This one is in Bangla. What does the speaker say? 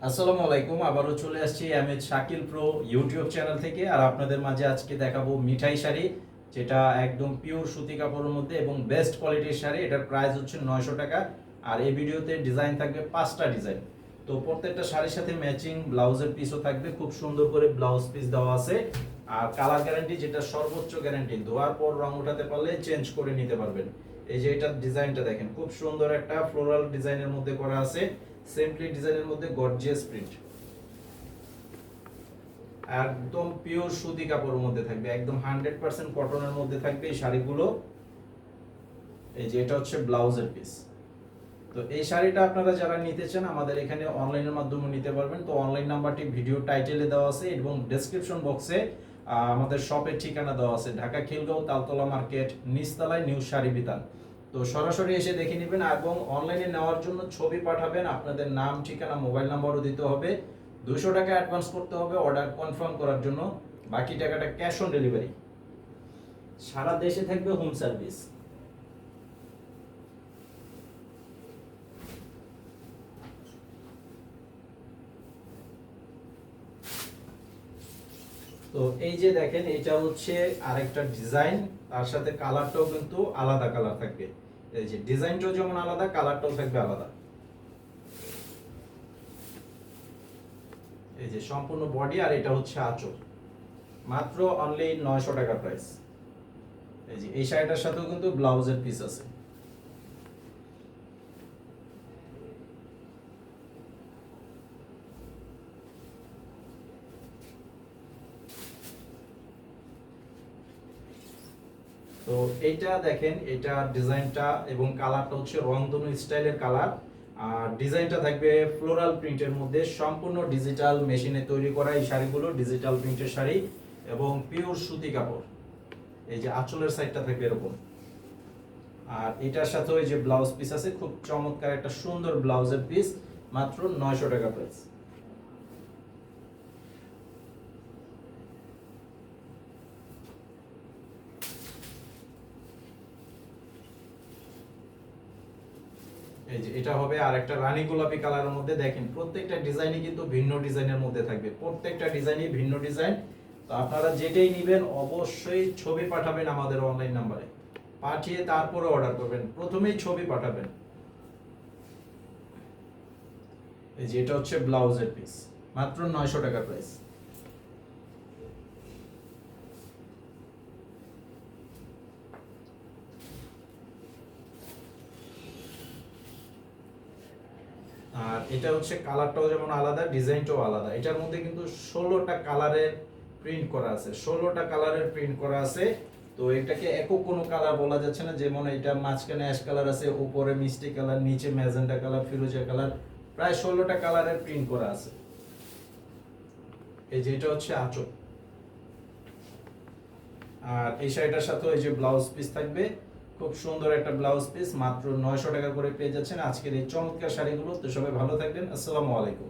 আসসালামু আলাইকুম। আবারও চলে আসছি MH Shakil pro YouTube channel থেকে। আর আপনাদের মাঝে আজকে দেখাবো মিঠাই শাড়ি, যেটা একদম পিওর সুতি কাপড়ের মধ্যে এবং বেস্ট কোয়ালিটির শাড়ি। এটার প্রাইস হচ্ছে 900 টাকা। আর এই ভিডিওতে ডিজাইন থাকবে 5টা ডিজাইন। তো প্রত্যেকটা শাড়ির সাথে ম্যাচিং ব্লাউজের পিসও থাকবে, খুব সুন্দর করে ব্লাউজ পিস দেওয়া আছে। আর কালার গ্যারান্টি, যেটা সর্বোচ্চ গ্যারান্টি, ধোয়ার পর রং উঠাতে পারলে চেঞ্জ করে নিতে পারবেন। এই যে এটার ডিজাইনটা দেখেন, খুব সুন্দর একটা ফ্লোরাল ডিজাইনের মধ্যে করা আছে। সিম্পলি ডিজাইনের মধ্যে গর্জিয়াস প্রিন্ট, একদম পিওর সুতি কাপড়ের মধ্যে থাকবে, একদম 100% কটনের মধ্যে থাকবে এই শাড়িগুলো। এই যে এটা হচ্ছে ব্লাউজের পিস। তো এই শাড়িটা আপনারা যারা নিতে চান আমাদের এখানে অনলাইনের মাধ্যমে নিতে পারবেন। তো অনলাইন নাম্বারটি ভিডিও টাইটেলে দেওয়া আছে এবং ডেসক্রিপশন বক্সে আমাদের শপের ঠিকানা দেওয়া আছে। ঢাকা খিলগাঁও তালতলা মার্কেট, নিচতলায় নিউ শাড়ি বিতান। তো সরাসরি এসে দেখে নেবেন এবং অনলাইনে নেওয়ার জন্য ছবি পাঠাবেন, আপনাদের নাম, ঠিকানা, মোবাইল নাম্বারও দিতে হবে। 200 টাকা অ্যাডভান্স করতে হবে অর্ডার কনফার্ম করার জন্য, বাকি টাকাটা ক্যাশ অন ডেলিভারি। সারা দেশে থাকবে হোম সার্ভিস। তো এই যে দেখেন, এটা হচ্ছে আরেকটা ডিজাইন, তার সাথে কালারটাও কিন্তু আলাদা কালার থাকবে। এই যে ডিজাইনটাও যেমন আলাদা, কালারটাও থাকবে আলাদা। এই যে সম্পূর্ণ বডি, আর এটা হচ্ছে আঁচল। মাত্র অনলি 900 টাকা প্রাইস। এই যে এই শাড়িটার সাথেও কিন্তু ব্লাউজের পিস আছে। তো এইটা দেখেন, এটা ডিজাইনটা এবং কালারটা হচ্ছে রংধনু স্টাইলের কালার। আর ডিজাইনটা থাকবে ফ্লোরাল প্রিন্টের মধ্যে, সম্পূর্ণ ডিজিটাল মেশিনে তৈরি করা এই শাড়িগুলো, ডিজিটাল প্রিন্টের শাড়ি এবং পিওর সুতি কাপড়। এই যে আঁচলের সাইডটা থাকবে এরকম। আর এটার সাথে ওই যে ব্লাউজ পিস আছে, খুব চমৎকার একটা সুন্দর ব্লাউজের পিস। মাত্র 900 টাকা প্রাইস। এই যে এটা হবে আর একটা রানী গোলাপি কালারের মধ্যে। দেখেন প্রত্যেকটা ডিজাইনই কিন্তু ভিন্ন ডিজাইনের মধ্যে থাকবে, প্রত্যেকটা ডিজাইনই ভিন্ন ডিজাইন। তো আপনারা যেটাই নেবেন অবশ্যই ছবি পাঠাবেন আমাদের অনলাইন নাম্বারে, পাঠিয়ে তারপরে অর্ডার করবেন, প্রথমেই ছবি পাঠাবেন। এই যে এটা হচ্ছে ব্লাউজের পিস, মাত্র 900 টাকা প্রাইস। আর এটা হচ্ছে কালারটাও যেমন আলাদা, ডিজাইনটাও আলাদা। এটার মধ্যে কিন্তু 16টা কালারের প্রিন্ট করা আছে, 16টা কালারের প্রিন্ট করা আছে। তো এটাকে একক কোনো কালার বলা যাচ্ছে না, যেমন এটা মাঝখানে অ্যাশ কালার আছে, উপরে মিষ্টি কালার, নিচে ম্যাজেন্টা কালার, ফিরোজা কালার, প্রায় 16টা কালারের প্রিন্ট করা আছে। এই যে এটা হচ্ছে আঁচল। আর এই শাড়িটার সাথে এই যে ব্লাউজ পিস থাকবে, খুব সুন্দর একটা ব্লাউজ পিস। মাত্র 900 টাকা করে পেয়ে যাচ্ছেন আজকের এই চমৎকার শাড়িগুলো। তো সবাই ভালো থাকবেন, আসসালামু আলাইকুম।